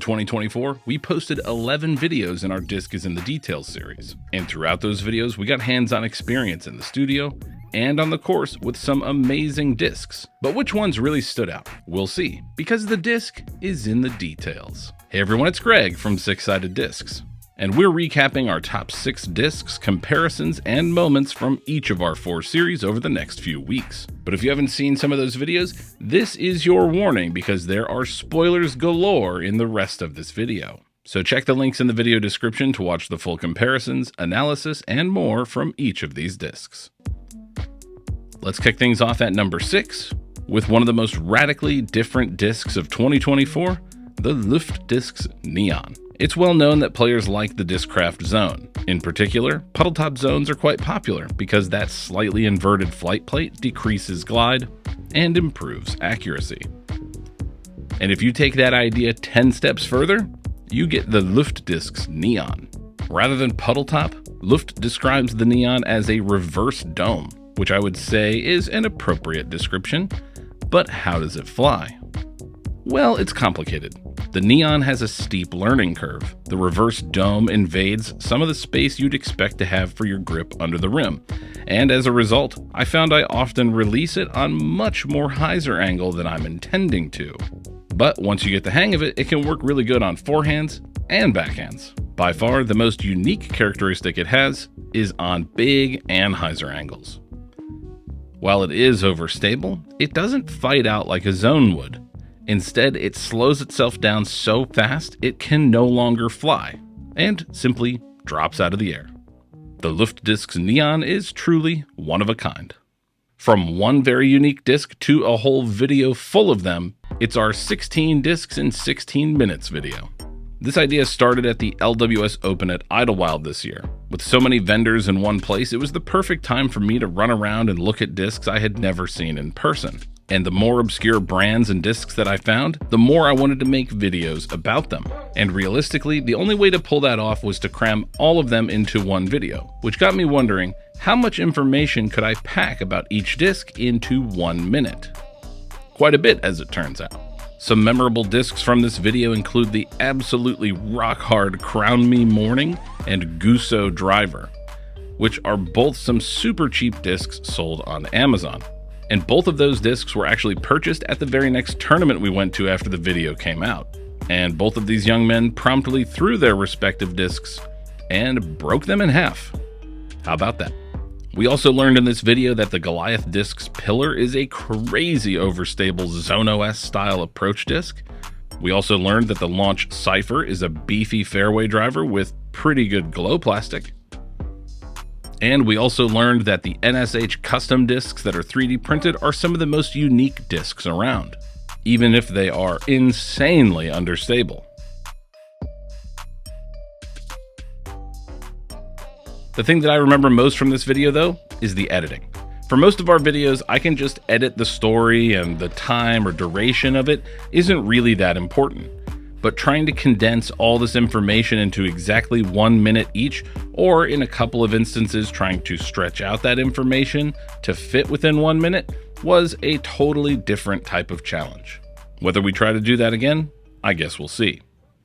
In 2024, we posted 11 videos in our Disc is in the Details series, and throughout those videos, we got hands-on experience in the studio and on the course with some amazing discs. But which ones really stood out? We'll see, because the disc is in the details. Hey everyone, it's Greg from Six Sided Discs, and we're recapping our top 6 discs, comparisons, and moments from each of our 4 series over the next few weeks. But if you haven't seen some of those videos, this is your warning because there are spoilers galore in the rest of this video. So check the links in the video description to watch the full comparisons, analysis, and more from each of these discs. Let's kick things off at number 6 with one of the most radically different discs of 2024, the Luft Discs Neon. It's well known that players like the Discraft zone. In particular, puddle top zones are quite popular because that slightly inverted flight plate decreases glide and improves accuracy. And if you take that idea 10 steps further, you get the Luft Discs Neon. Rather than puddle top, Luft describes the Neon as a reverse dome, which I would say is an appropriate description. But how does it fly? Well, it's complicated. The Neon has a steep learning curve. The reverse dome invades some of the space you'd expect to have for your grip under the rim. And as a result, I found I often release it on much more hyzer angle than I'm intending to. But once you get the hang of it, it can work really good on forehands and backhands. By far, the most unique characteristic it has is on big and hyzer angles. While it is overstable, it doesn't fight out like a zone would. Instead, it slows itself down so fast it can no longer fly, and simply drops out of the air. The Luft Discs Neon is truly one of a kind. From one very unique disc to a whole video full of them, it's our 16 discs in 16 minutes video. This idea started at the LWS Open at Idlewild this year. With so many vendors in one place, it was the perfect time for me to run around and look at discs I had never seen in person. And the more obscure brands and discs that I found, the more I wanted to make videos about them. And realistically, the only way to pull that off was to cram all of them into one video, which got me wondering, how much information could I pack about each disc into 1 minute? Quite a bit, as it turns out. Some memorable discs from this video include the absolutely rock-hard Crown Me Morning and Gusso Driver, which are both some super cheap discs sold on Amazon. And both of those discs were actually purchased at the very next tournament we went to after the video came out. And both of these young men promptly threw their respective discs and broke them in half. How about that? We also learned in this video that the Goliath Discs Pillar is a crazy overstable Zone OS style approach disc. We also learned that the Launch Cypher is a beefy fairway driver with pretty good glow plastic. And we also learned that the NSH custom discs that are 3D printed are some of the most unique discs around, even if they are insanely understable. The thing that I remember most from this video, though, is the editing. For most of our videos, I can just edit the story, and the time or duration of it isn't really that important. But trying to condense all this information into exactly 1 minute each, or in a couple of instances trying to stretch out that information to fit within 1 minute, was a totally different type of challenge. Whether we try to do that again, I guess we'll see.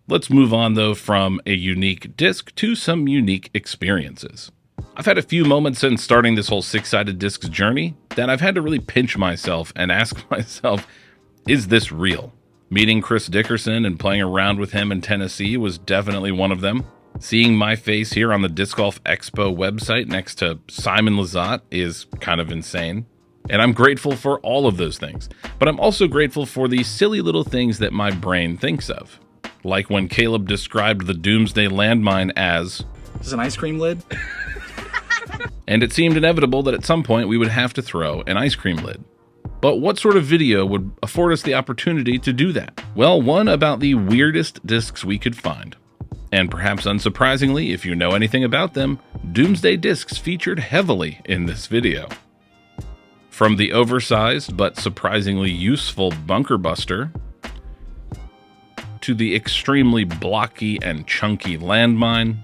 Let's move on though from a unique disc to some unique experiences. I've had a few moments since starting this whole six-sided discs journey that I've had to really pinch myself and ask myself, is this real? Meeting Chris Dickerson and playing around with him in Tennessee was definitely one of them. Seeing my face here on the Disc Golf Expo website next to Simon Lizotte is kind of insane. And I'm grateful for all of those things. But I'm also grateful for the silly little things that my brain thinks of. Like when Caleb described the Doomsday Landmine as... Is an ice cream lid? And it seemed inevitable that at some point we would have to throw an ice cream lid. But what sort of video would afford us the opportunity to do that? Well, one about the weirdest discs we could find. And perhaps unsurprisingly, if you know anything about them, Doomsday discs featured heavily in this video. From the oversized but surprisingly useful Bunker Buster, to the extremely blocky and chunky Landmine,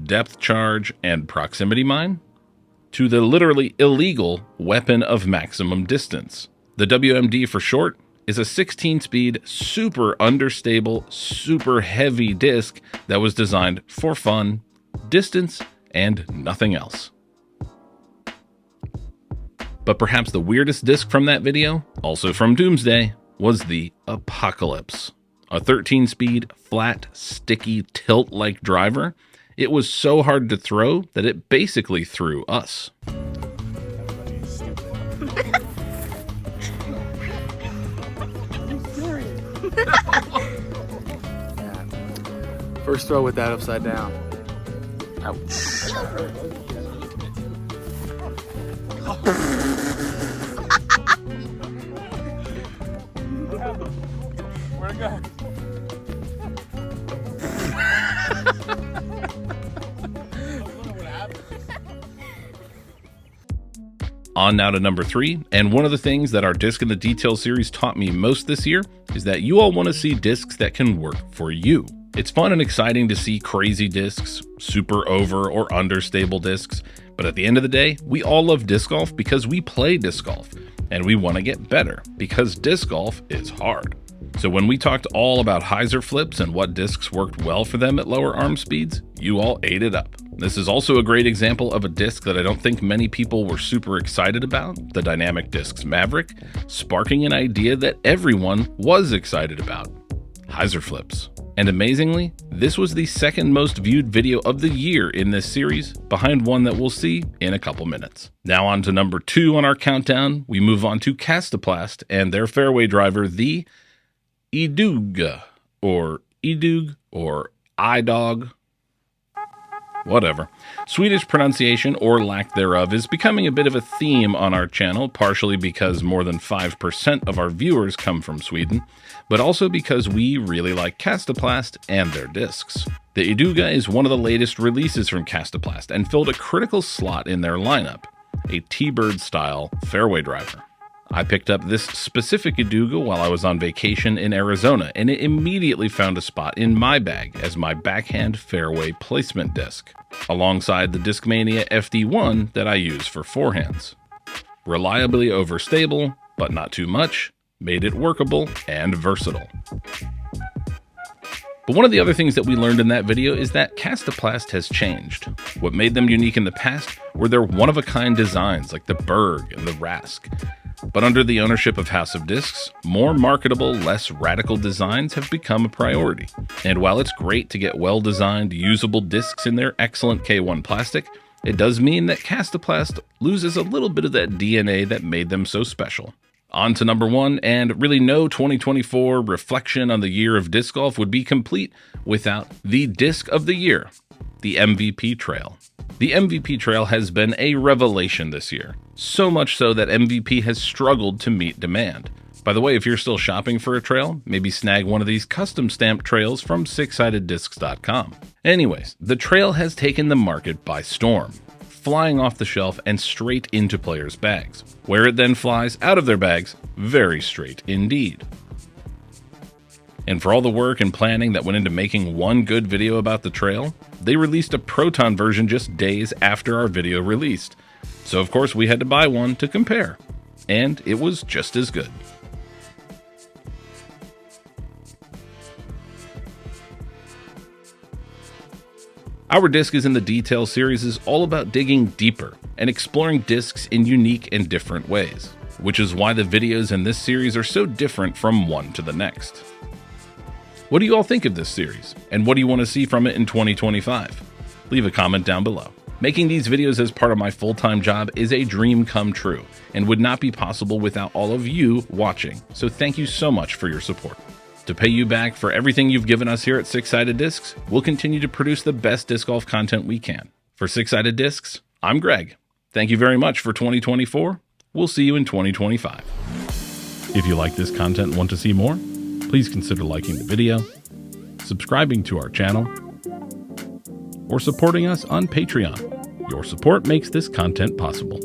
Depth Charge and Proximity Mine, to the literally illegal weapon of maximum distance. The WMD for short is a 16-speed, super understable, super heavy disc that was designed for fun, distance, and nothing else. But perhaps the weirdest disc from that video, also from Doomsday, was the Apocalypse. A 13-speed, flat, sticky, tilt-like driver. It was so hard to throw that it basically threw us. First throw with that upside down. Ouch. Where'd it go? On now to number 3, and one of the things that our Disc in the Detail series taught me most this year is that you all want to see discs that can work for you. It's fun and exciting to see crazy discs, super over or understable discs, but at the end of the day, we all love disc golf because we play disc golf, and we want to get better because disc golf is hard. So when we talked all about hyzer flips and what discs worked well for them at lower arm speeds, you all ate it up. This is also a great example of a disc that I don't think many people were super excited about, the Dynamic Discs Maverick, sparking an idea that everyone was excited about: hyzer flips. And amazingly, this was the second most viewed video of the year in this series, behind one that we'll see in a couple minutes. Now on to number 2 on our countdown, we move on to Kastaplast and their fairway driver, the Idog, or Idog, whatever. Swedish pronunciation, or lack thereof, is becoming a bit of a theme on our channel, partially because more than 5% of our viewers come from Sweden, but also because we really like Kastaplast and their discs. The Idog is one of the latest releases from Kastaplast and filled a critical slot in their lineup, a T-Bird style fairway driver. I picked up this specific Idog while I was on vacation in Arizona, and it immediately found a spot in my bag as my backhand fairway placement disc, alongside the Discmania FD1 that I use for forehands. Reliably overstable, but not too much, made it workable and versatile. But one of the other things that we learned in that video is that Kastaplast has changed. What made them unique in the past were their one-of-a-kind designs like the Berg and the Rask. But under the ownership of House of Discs, more marketable, less radical designs have become a priority. And while it's great to get well-designed, usable discs in their excellent K1 plastic, it does mean that Kastaplast loses a little bit of that DNA that made them so special. On to number 1, and really no 2024 reflection on the year of disc golf would be complete without the Disc of the Year, the MVP Trail. The MVP Trail has been a revelation this year, so much so that MVP has struggled to meet demand. By the way, if you're still shopping for a trail, maybe snag one of these custom stamped trails from sixsidediscs.com. Anyways, the trail has taken the market by storm, flying off the shelf and straight into players' bags, where it then flies out of their bags very straight indeed. And for all the work and planning that went into making one good video about the trail, they released a Proton version just days after our video released. So of course we had to buy one to compare, and it was just as good. Our Disc is in the Detail series is all about digging deeper and exploring discs in unique and different ways, which is why the videos in this series are so different from one to the next. What do you all think of this series, and what do you want to see from it in 2025? Leave a comment down below. Making these videos as part of my full-time job is a dream come true, and would not be possible without all of you watching, so thank you so much for your support. To pay you back for everything you've given us here at Six Sided Discs, we'll continue to produce the best disc golf content we can. For Six Sided Discs, I'm Greg. Thank you very much for 2024. We'll see you in 2025. If you like this content and want to see more, please consider liking the video, subscribing to our channel, or supporting us on Patreon. Your support makes this content possible.